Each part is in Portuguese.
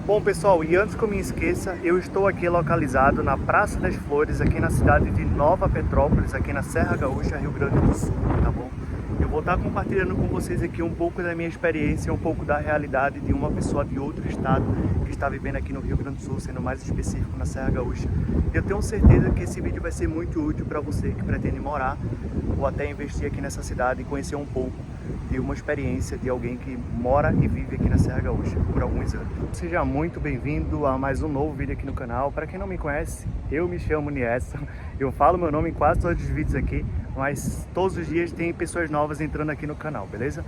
Bom pessoal, e antes que eu me esqueça, eu estou aqui localizado na Praça das Flores, aqui na cidade de Nova Petrópolis, aqui na Serra Gaúcha, Rio Grande do Sul, tá bom? Eu vou estar compartilhando com vocês aqui um pouco da minha experiência, um pouco da realidade de uma pessoa de outro estado que está vivendo aqui no Rio Grande do Sul, sendo mais específico na Serra Gaúcha. Eu tenho certeza que esse vídeo vai ser muito útil para você que pretende morar ou até investir aqui nessa cidade e conhecer um pouco de uma experiência de alguém que mora e vive aqui na Serra Gaúcha por alguns anos. Seja muito bem-vindo a mais um novo vídeo aqui no canal. Para quem não me conhece, eu me chamo Niessa. Eu falo meu nome em quase todos os vídeos aqui, mas todos os dias tem pessoas novas entrando aqui no canal, beleza?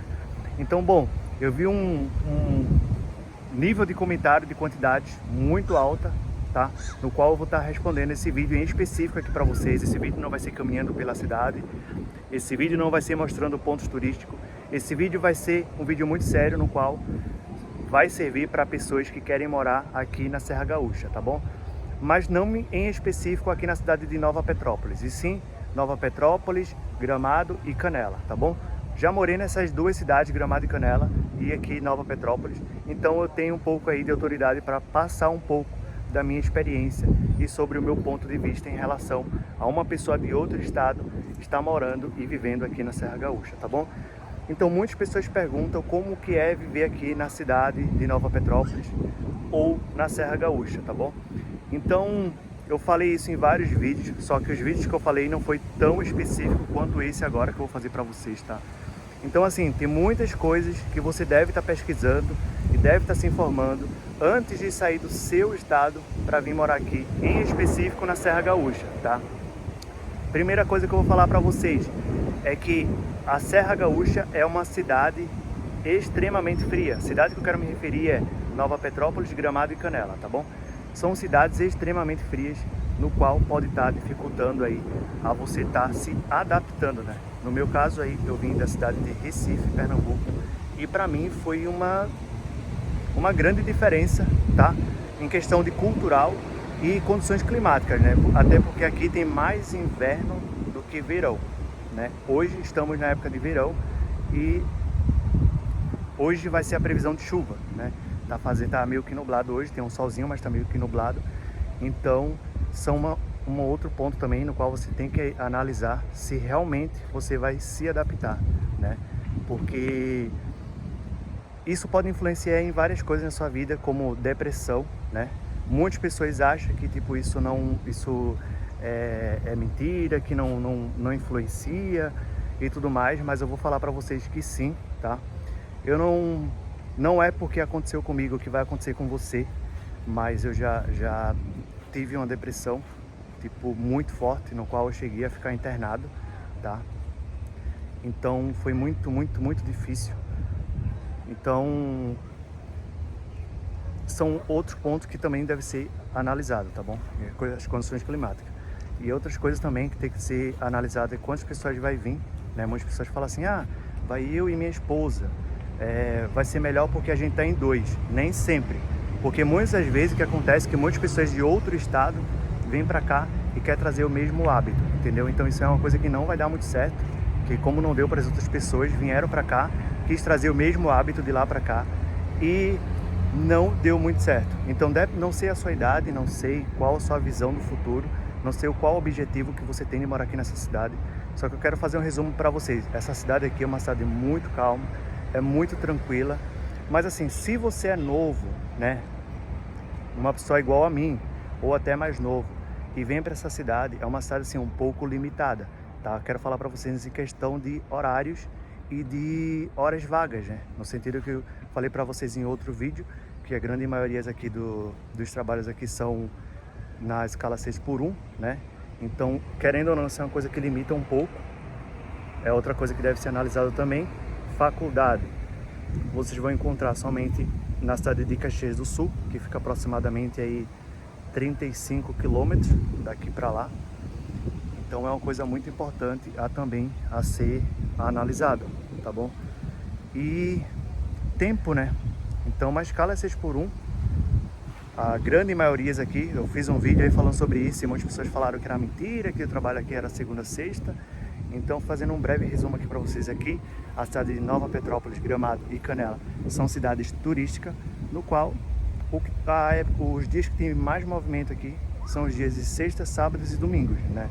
Então, bom, eu vi um nível de comentário de quantidade muito alta, tá? No qual eu vou estar respondendo esse vídeo em específico aqui para vocês. Esse vídeo não vai ser caminhando pela cidade, esse vídeo não vai ser mostrando pontos turísticos. Esse vídeo vai ser um vídeo muito sério, no qual vai servir para pessoas que querem morar aqui na Serra Gaúcha, tá bom? Mas não em específico aqui na cidade de Nova Petrópolis, e sim Nova Petrópolis, Gramado e Canela, tá bom? Já morei nessas duas cidades, Gramado e Canela, e aqui Nova Petrópolis, então eu tenho um pouco aí de autoridade para passar um pouco da minha experiência e sobre o meu ponto de vista em relação a uma pessoa de outro estado estar morando e vivendo aqui na Serra Gaúcha, tá bom? Então muitas pessoas perguntam como que é viver aqui na cidade de Nova Petrópolis ou na Serra Gaúcha, tá bom? Então eu falei isso em vários vídeos, só que os vídeos que eu falei não foi tão específico quanto esse agora que eu vou fazer para vocês, tá? Então assim, tem muitas coisas que você deve estar pesquisando e deve estar se informando antes de sair do seu estado para vir morar aqui, em específico na Serra Gaúcha, tá? Primeira coisa que eu vou falar para vocês é que a Serra Gaúcha é uma cidade extremamente fria. A cidade que eu quero me referir é Nova Petrópolis, Gramado e Canela, tá bom? São cidades extremamente frias, no qual pode estar dificultando aí a você estar se adaptando, né? No meu caso aí, eu vim da cidade de Recife, Pernambuco, e para mim foi uma grande diferença, tá? Em questão de cultural e condições climáticas, né? Até porque aqui tem mais inverno do que verão, né? Hoje estamos na época de verão e hoje vai ser a previsão de chuva, né? Tá meio que nublado hoje, tem um solzinho, mas tá meio que nublado. Então, são um outro ponto também no qual você tem que analisar se realmente você vai se adaptar, né? Porque isso pode influenciar em várias coisas na sua vida, como depressão, né? Muitas pessoas acham que tipo isso é mentira, que não influencia e tudo mais, mas eu vou falar para vocês que sim, tá? Eu não é porque aconteceu comigo que vai acontecer com você, mas eu já tive uma depressão tipo muito forte, no qual eu cheguei a ficar internado, tá? Então foi muito difícil. Então são outros pontos que também devem ser analisados, tá bom? As condições climáticas. E outras coisas também que tem que ser analisadas é quantas pessoas vai vir, né? Muitas pessoas falam assim, vai eu e minha esposa, vai ser melhor porque a gente tá em dois. Nem sempre, porque muitas das vezes o que acontece é que muitas pessoas de outro estado vêm para cá e quer trazer o mesmo hábito, entendeu? Então isso é uma coisa que não vai dar muito certo, que como não deu para as outras pessoas, vieram para cá, quis trazer o mesmo hábito de lá para cá e não deu muito certo. Então deve não sei a sua idade, não sei qual a sua visão do futuro, não sei qual o objetivo que você tem de morar aqui nessa cidade, só que eu quero fazer um resumo para vocês. Essa cidade aqui é uma cidade muito calma, é muito tranquila, mas assim, se você é novo, né, uma pessoa igual a mim, ou até mais novo, e vem para essa cidade, é uma cidade assim um pouco limitada, tá? Quero falar para vocês em questão de horários e de horas vagas, né? No sentido que eu falei para vocês em outro vídeo, que a grande maioria aqui dos trabalhos aqui são na escala 6x1, né? Então, querendo ou não, isso é uma coisa que limita um pouco. É outra coisa que deve ser analisada também. Faculdade, vocês vão encontrar somente na cidade de Caxias do Sul, que fica aproximadamente aí 35 quilômetros daqui para lá. Então é uma coisa muito importante também a ser analisada, tá bom? E tempo, né? Então uma escala é 6x1. A grande maioria aqui, eu fiz um vídeo aí falando sobre isso e muitas pessoas falaram que era mentira, que o trabalho aqui era segunda a sexta. Então, fazendo um breve resumo aqui para vocês aqui, a cidade de Nova Petrópolis, Gramado e Canela são cidades turísticas, no qual Os dias que tem mais movimento aqui são os dias de sexta, sábados e domingos, né?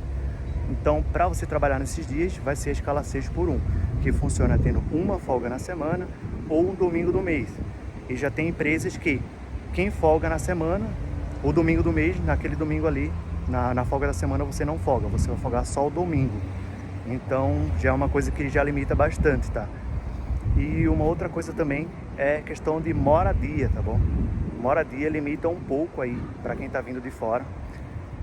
Então, para você trabalhar nesses dias, vai ser a escala 6x1, que funciona tendo uma folga na semana ou um domingo do mês. E já tem empresas que quem folga na semana, o domingo do mês, naquele domingo ali, na folga da semana você não folga, você vai folgar só o domingo. Então, já é uma coisa que já limita bastante, tá? E uma outra coisa também é questão de moradia, tá bom? Moradia limita um pouco aí para quem tá vindo de fora.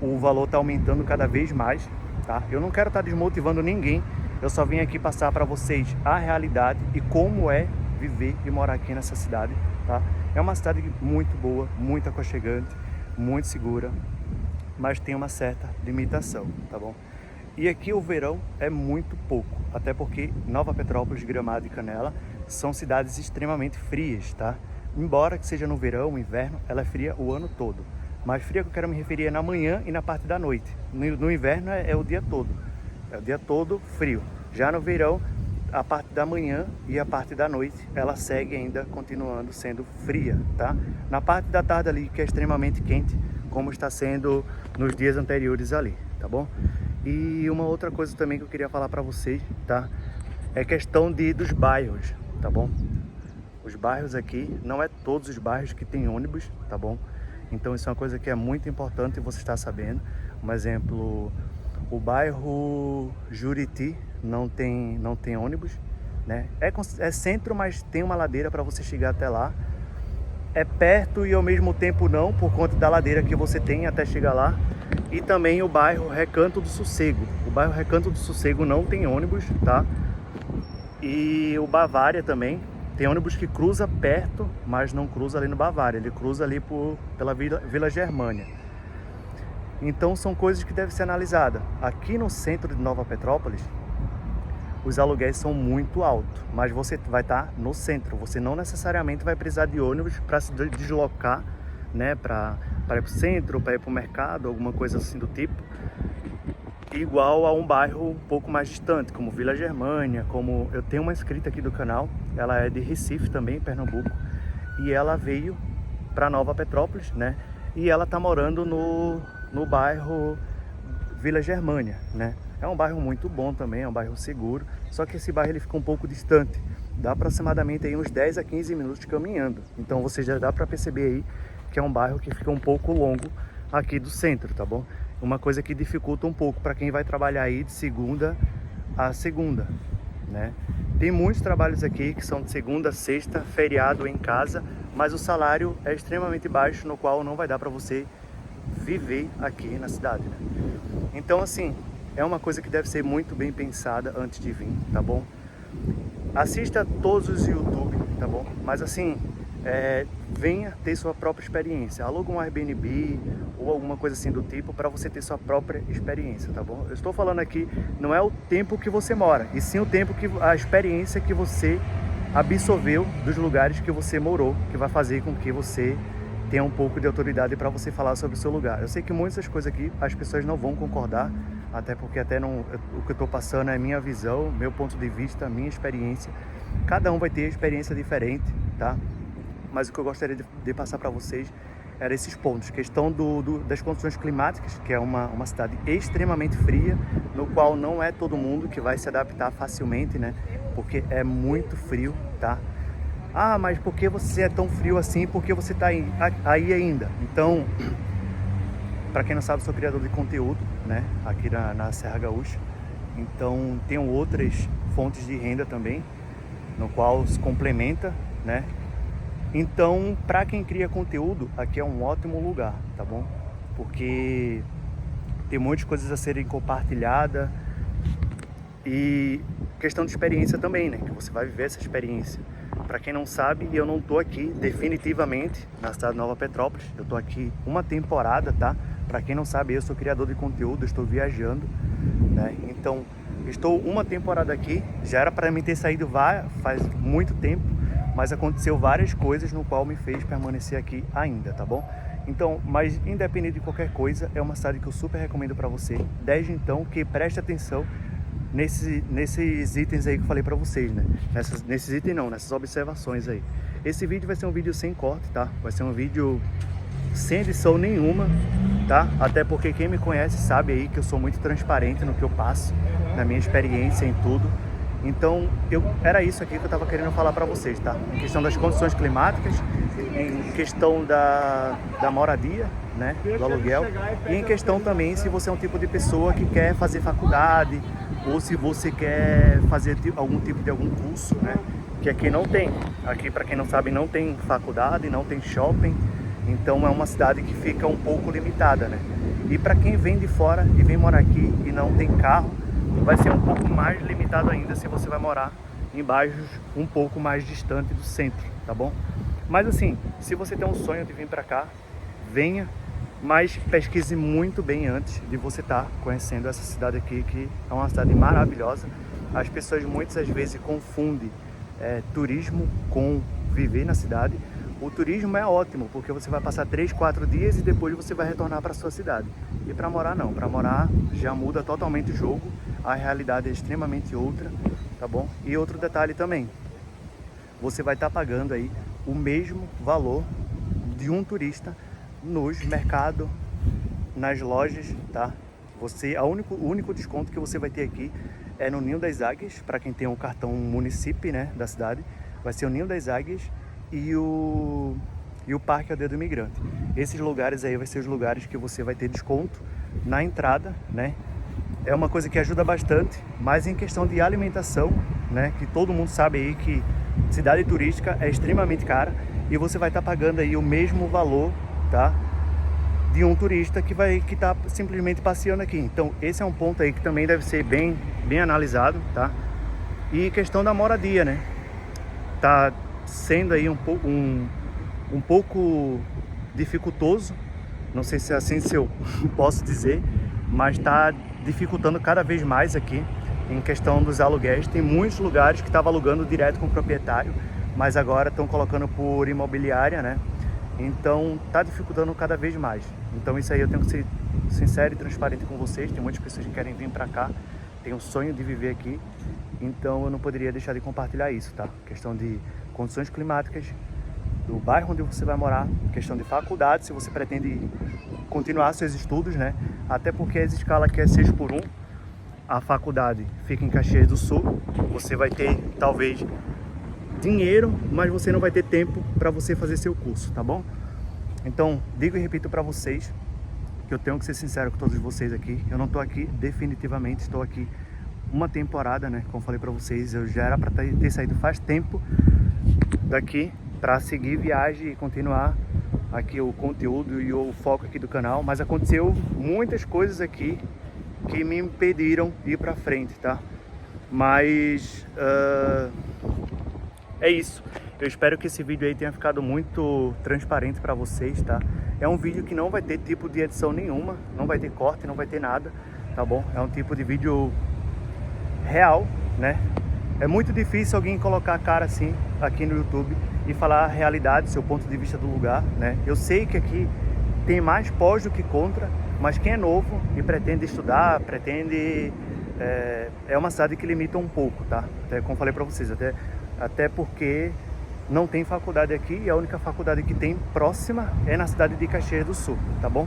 O valor tá aumentando cada vez mais, tá? Eu não quero estar desmotivando ninguém, eu só vim aqui passar para vocês a realidade e como é viver e morar aqui nessa cidade, tá? É uma cidade muito boa, muito aconchegante, muito segura, mas tem uma certa limitação, tá bom? E aqui o verão é muito pouco, até porque Nova Petrópolis, Gramado e Canela são cidades extremamente frias, tá? Embora que seja no verão, inverno, ela é fria o ano todo. Mas fria que eu quero me referir é na manhã e na parte da noite. No inverno é o dia todo. É o dia todo frio. Já no verão, a parte da manhã e a parte da noite, ela segue ainda continuando sendo fria, tá? Na parte da tarde ali, que é extremamente quente, como está sendo nos dias anteriores ali, tá bom? E uma outra coisa também que eu queria falar para vocês, tá? É questão dos bairros, tá bom? Os bairros aqui, não é todos os bairros que tem ônibus, tá bom? Então isso é uma coisa que é muito importante você estar sabendo. Um exemplo, o bairro Juriti não tem ônibus, né? É centro, mas tem uma ladeira para você chegar até lá. É perto e ao mesmo tempo não, por conta da ladeira que você tem até chegar lá. E também o bairro Recanto do Sossego. O bairro Recanto do Sossego não tem ônibus, tá? E o Bavária também. Tem ônibus que cruza perto, mas não cruza ali no Bavária. Ele cruza ali pela Vila Germânia. Então são coisas que devem ser analisadas. Aqui no centro de Nova Petrópolis, os aluguéis são muito altos, mas você vai estar no centro. Você não necessariamente vai precisar de ônibus para se deslocar, né, para ir para o centro, para ir para o mercado, alguma coisa assim do tipo. Igual a um bairro um pouco mais distante, como Vila Germânia, como eu tenho uma inscrita aqui do canal, ela é de Recife também, Pernambuco, e ela veio para Nova Petrópolis, né? E ela tá morando no bairro Vila Germânia, né? É um bairro muito bom também, é um bairro seguro, só que esse bairro ele fica um pouco distante, dá aproximadamente aí uns 10 a 15 minutos caminhando. Então você já dá para perceber aí que é um bairro que fica um pouco longo aqui do centro, tá bom? Uma coisa que dificulta um pouco para quem vai trabalhar aí de segunda a segunda, né? Tem muitos trabalhos aqui que são de segunda a sexta, feriado em casa, mas o salário é extremamente baixo, no qual não vai dar para você viver aqui na cidade, né? Então, assim, é uma coisa que deve ser muito bem pensada antes de vir, tá bom? Assista todos os YouTube, tá bom? Mas assim, venha ter sua própria experiência. Aluga um Airbnb ou alguma coisa assim do tipo para você ter sua própria experiência, tá bom? Eu estou falando aqui, não é o tempo que você mora, e sim o tempo a experiência que você absorveu dos lugares que você morou, que vai fazer com que você tenha um pouco de autoridade para você falar sobre o seu lugar. Eu sei que muitas coisas aqui as pessoas não vão concordar, até porque o que eu estou passando é minha visão, meu ponto de vista, minha experiência. Cada um vai ter experiência diferente, tá? Mas o que eu gostaria de passar para vocês eram esses pontos. Questão das condições climáticas, que é uma cidade extremamente fria, no qual não é todo mundo que vai se adaptar facilmente, né? Porque é muito frio, tá? Ah, mas por que você é tão frio assim? Porque você está aí ainda. Então, para quem não sabe, eu sou criador de conteúdo, né? Aqui na Serra Gaúcha. Então, tenho outras fontes de renda também, no qual se complementa, né? Então, para quem cria conteúdo, aqui é um ótimo lugar, tá bom? Porque tem muitas coisas a serem compartilhadas e questão de experiência também, né? Que você vai viver essa experiência. Para quem não sabe, eu não tô aqui definitivamente na cidade de Nova Petrópolis. Eu tô aqui uma temporada, tá? Para quem não sabe, eu sou criador de conteúdo, estou viajando, né? Então, estou uma temporada aqui. Já era para mim ter saído faz muito tempo, mas aconteceu várias coisas no qual me fez permanecer aqui ainda, tá bom? Então, mas independente de qualquer coisa, é uma cidade que eu super recomendo para você. Desde então, que preste atenção nesses itens aí que eu falei para vocês, né? Nesses itens não, nessas observações aí. Esse vídeo vai ser um vídeo sem corte, tá? Vai ser um vídeo sem edição nenhuma, tá? Até porque quem me conhece sabe aí que eu sou muito transparente no que eu passo, na minha experiência em tudo. Então, era isso aqui que eu tava querendo falar para vocês, tá? Em questão das condições climáticas, em questão da moradia, né? Do aluguel, e em questão também se você é um tipo de pessoa que quer fazer faculdade, ou se você quer fazer algum tipo de algum curso, né? Que aqui não tem. Aqui, para quem não sabe, não tem faculdade, não tem shopping. Então é uma cidade que fica um pouco limitada, né? E para quem vem de fora e vem morar aqui e não tem carro, vai ser um pouco mais limitado ainda se você vai morar em bairros um pouco mais distante do centro, tá bom? Mas assim, se você tem um sonho de vir para cá, venha, mas pesquise muito bem antes de você estar conhecendo essa cidade aqui, que é uma cidade maravilhosa. As pessoas muitas vezes confundem turismo com viver na cidade. O turismo é ótimo, porque você vai passar 3, 4 dias e depois você vai retornar para sua cidade. E para morar não, para morar já muda totalmente o jogo, a realidade é extremamente outra, tá bom? E outro detalhe também, você vai estar pagando aí o mesmo valor de um turista nos mercados, nas lojas, tá? O único desconto que você vai ter aqui é no Ninho das Águias, para quem tem um cartão município, né, da cidade, vai ser o Ninho das Águias e o Parque Aldeia do Imigrante. Esses lugares aí vai ser os lugares que você vai ter desconto na entrada, né? É uma coisa que ajuda bastante, mas em questão de alimentação, né, que todo mundo sabe aí que cidade turística é extremamente cara e você vai estar pagando aí o mesmo valor, tá, de um turista que tá simplesmente passeando aqui. Então esse é um ponto aí que também deve ser bem analisado, tá? E questão da moradia, né? Tá sendo aí um pouco dificultoso, não sei se é assim se eu posso dizer, mas está dificultando cada vez mais aqui em questão dos aluguéis. Tem muitos lugares que estavam alugando direto com o proprietário, mas agora estão colocando por imobiliária, né? Então está dificultando cada vez mais. Então isso aí eu tenho que ser sincero e transparente com vocês. Tem muitas pessoas que querem vir para cá, tem um sonho de viver aqui, então eu não poderia deixar de compartilhar isso, tá? Questão de condições climáticas, do bairro onde você vai morar, questão de faculdade, se você pretende continuar seus estudos, né? Até porque essa escala aqui é 6x1, a faculdade fica em Caxias do Sul, você vai ter talvez dinheiro, mas você não vai ter tempo para você fazer seu curso, tá bom? Então, digo e repito para vocês que eu tenho que ser sincero com todos vocês aqui, eu não estou aqui definitivamente, estou aqui uma temporada, né? Como falei para vocês, eu já era para ter saído faz tempo daqui para seguir viagem e continuar aqui o conteúdo e o foco aqui do canal, mas aconteceu muitas coisas aqui que me impediram de ir para frente, tá? Mas é isso. Eu espero que esse vídeo aí tenha ficado muito transparente para vocês, tá? É um vídeo que não vai ter tipo de edição nenhuma, não vai ter corte, não vai ter nada, tá bom? É um tipo de vídeo real, né? É muito difícil alguém colocar a cara assim aqui no YouTube e falar a realidade, seu ponto de vista do lugar, né? Eu sei que aqui tem mais pós do que contra, mas quem é novo e pretende estudar, é uma cidade que limita um pouco, tá? Até como falei para vocês, até porque não tem faculdade aqui e a única faculdade que tem próxima é na cidade de Caxias do Sul, tá bom?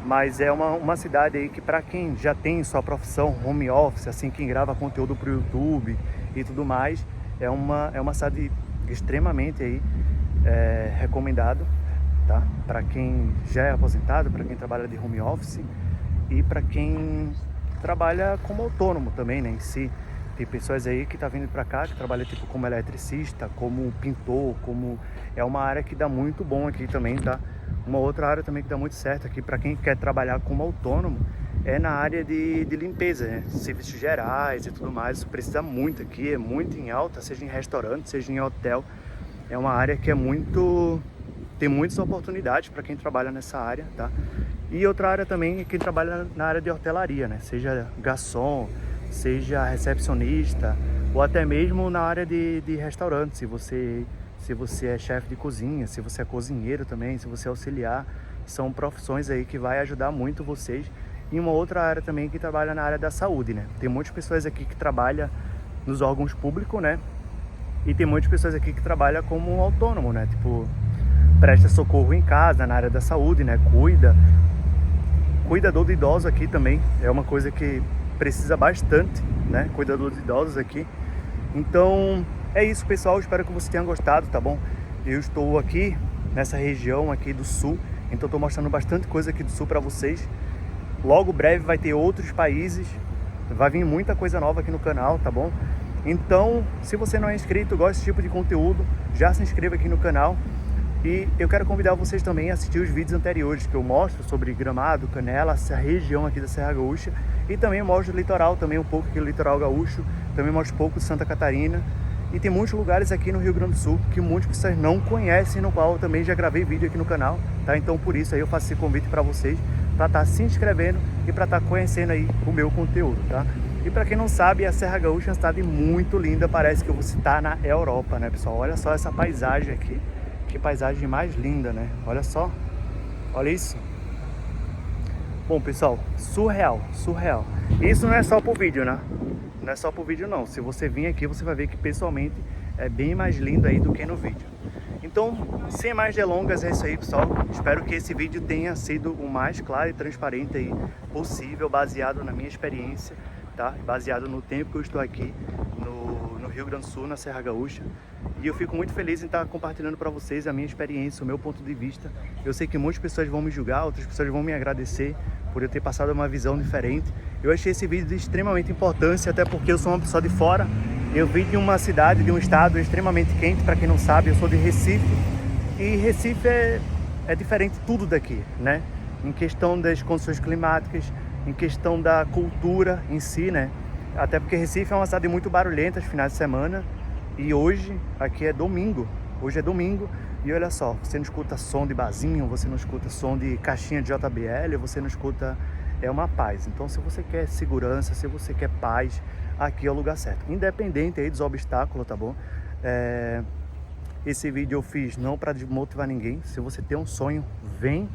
Mas é uma cidade aí que para quem já tem sua profissão home office, assim, quem grava conteúdo para o YouTube e tudo mais, é uma cidade extremamente aí recomendado, tá? Para quem já é aposentado, para quem trabalha de home office e para quem trabalha como autônomo também, né, em si. Tem pessoas aí que tá vindo para cá, que trabalha tipo como eletricista, como pintor, é uma área que dá muito bom aqui também, tá? Uma outra área também que dá muito certo aqui para quem quer trabalhar como autônomo é na área de limpeza, né? Serviços gerais e tudo mais. Isso precisa muito aqui, é muito em alta, seja em restaurante, seja em hotel. É uma área que tem muitas oportunidades para quem trabalha nessa área, tá? E outra área também é quem trabalha na área de hotelaria, né? Seja garçom, seja recepcionista ou até mesmo na área de restaurante, se você é chefe de cozinha, se você é cozinheiro também, se você é auxiliar, são profissões aí que vai ajudar muito vocês. E uma outra área também que trabalha na área da saúde, né? Tem muitas pessoas aqui que trabalham nos órgãos públicos, né? E tem muitas pessoas aqui que trabalham como autônomo, né? Tipo, presta socorro em casa, na área da saúde, né? Cuidador de idosos aqui também é uma coisa que precisa bastante, né? Cuidador de idosos aqui. Então é isso, pessoal, espero que você tenha gostado, tá bom? Eu estou aqui nessa região aqui do sul, então estou mostrando bastante coisa aqui do sul para vocês. Logo breve vai ter outros países, vai vir muita coisa nova aqui no canal, tá bom? Então, se você não é inscrito, gosta desse tipo de conteúdo, já se inscreva aqui no canal. E eu quero convidar vocês também a assistir os vídeos anteriores que eu mostro sobre Gramado, Canela, essa região aqui da Serra Gaúcha. E também mostro o litoral, também um pouco aqui do litoral gaúcho, também mostro um pouco de Santa Catarina. E tem muitos lugares aqui no Rio Grande do Sul que muitas pessoas não conhecem, no qual eu também já gravei vídeo aqui no canal, tá? Então por isso aí eu faço esse convite para vocês, para estar se inscrevendo e para estar conhecendo aí o meu conteúdo, tá? E para quem não sabe, a Serra Gaúcha é uma cidade muito linda, parece que você está na Europa, né, pessoal? Olha só essa paisagem aqui. Que paisagem mais linda, né? Olha só, olha isso. Bom, pessoal, surreal. Isso não é só pro vídeo, né? Não é só pro vídeo, não. Se você vir aqui, você vai ver que pessoalmente é bem mais lindo aí do que no vídeo. Então, sem mais delongas, é isso aí, pessoal. Espero que esse vídeo tenha sido o mais claro e transparente aí possível, baseado na minha experiência, tá? Baseado no tempo que eu estou aqui no Rio Grande do Sul, na Serra Gaúcha. E eu fico muito feliz em estar compartilhando para vocês a minha experiência, o meu ponto de vista. Eu sei que muitas pessoas vão me julgar, outras pessoas vão me agradecer por eu ter passado uma visão diferente. Eu achei esse vídeo de extremamente importância, até porque eu sou uma pessoa de fora. Eu vim de uma cidade, de um estado extremamente quente, para quem não sabe, eu sou de Recife. E Recife é diferente tudo daqui, né? Em questão das condições climáticas, em questão da cultura em si, né? Até porque Recife é uma cidade muito barulhenta aos finais de semana. E hoje, aqui é domingo, e olha só, você não escuta som de barzinho, você não escuta som de caixinha de JBL, você não escuta, é uma paz. Então se você quer segurança, se você quer paz, aqui é o lugar certo. Independente aí dos obstáculos, tá bom? Esse vídeo eu fiz não para desmotivar ninguém, se você tem um sonho, vem,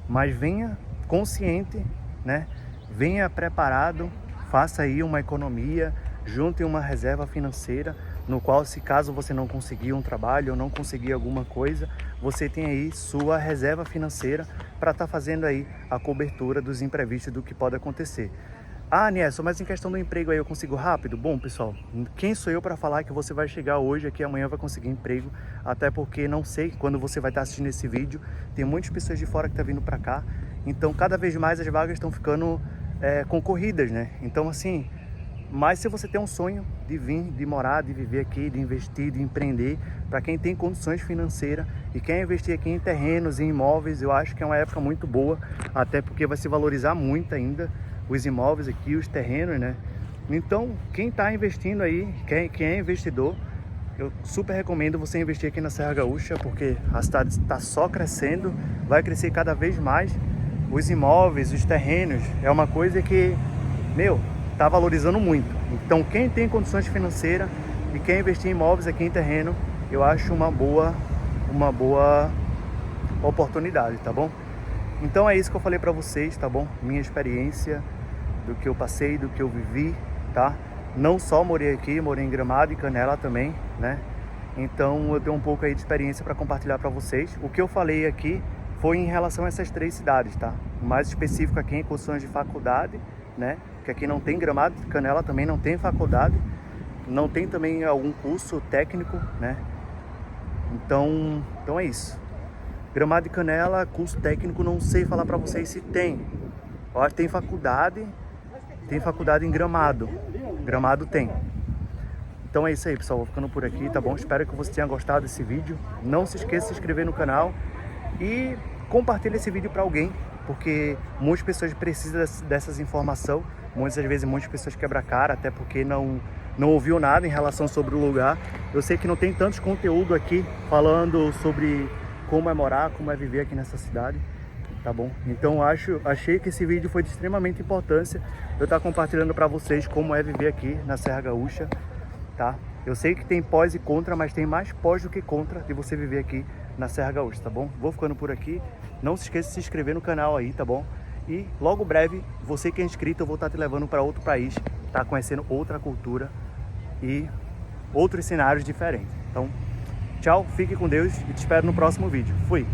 mas venha consciente, né? Venha preparado, faça aí uma economia, junte uma reserva financeira, no qual, se caso você não conseguir um trabalho ou não conseguir alguma coisa, você tem aí sua reserva financeira para estar fazendo aí a cobertura dos imprevistos do que pode acontecer. Ah, Nierson, mas em questão do emprego aí eu consigo rápido? Bom, pessoal, quem sou eu para falar que você vai chegar hoje aqui amanhã vai conseguir emprego? Até porque não sei quando você vai estar assistindo esse vídeo, tem muitas pessoas de fora que estão vindo para cá, então cada vez mais as vagas estão ficando concorridas, né? Então assim, mas se você tem um sonho de vir, de morar, de viver aqui, de investir, de empreender, para quem tem condições financeiras e quer investir aqui em terrenos, em imóveis, eu acho que é uma época muito boa, até porque vai se valorizar muito ainda os imóveis aqui, os terrenos, né? Então, quem está investindo aí, quem é investidor, eu super recomendo você investir aqui na Serra Gaúcha, porque a cidade está só crescendo, vai crescer cada vez mais. Os imóveis, os terrenos, é uma coisa que, está valorizando muito. Então quem tem condições financeiras e quer investir em imóveis aqui em terreno, eu acho uma boa oportunidade, tá bom? Então é isso que eu falei para vocês, tá bom? Minha experiência, do que eu passei, do que eu vivi, tá? Não só morei aqui, morei em Gramado e Canela também, né? Então eu tenho um pouco aí de experiência para compartilhar para vocês. O que eu falei aqui foi em relação a essas 3 cidades, tá? O mais específico aqui em condições de faculdade, né? Que aqui não tem Gramado, Canela também não tem faculdade, não tem também algum curso técnico, né? Então é isso. Gramado e Canela, curso técnico, não sei falar para vocês se tem. Eu acho que tem faculdade em Gramado. Gramado tem. Então é isso aí, pessoal, vou ficando por aqui, tá bom? Espero que você tenha gostado desse vídeo. Não se esqueça de se inscrever no canal e compartilhe esse vídeo para alguém, porque muitas pessoas precisam dessas informações. Muitas vezes muitas pessoas quebram a cara, até porque não ouviu nada em relação sobre o lugar. Eu sei que não tem tantos conteúdo aqui falando sobre como é morar, como é viver aqui nessa cidade, tá bom? Então achei que esse vídeo foi de extremamente importância eu estar compartilhando para vocês como é viver aqui na Serra Gaúcha, tá? Eu sei que tem pós e contra, mas tem mais pós do que contra de você viver aqui na Serra Gaúcha, tá bom? Vou ficando por aqui. Não se esqueça de se inscrever no canal aí, tá bom? E logo breve, você que é inscrito, eu vou estar te levando para outro país, tá? Conhecendo outra cultura. E outros cenários diferentes. Então, tchau, fique com Deus e te espero no próximo vídeo. Fui!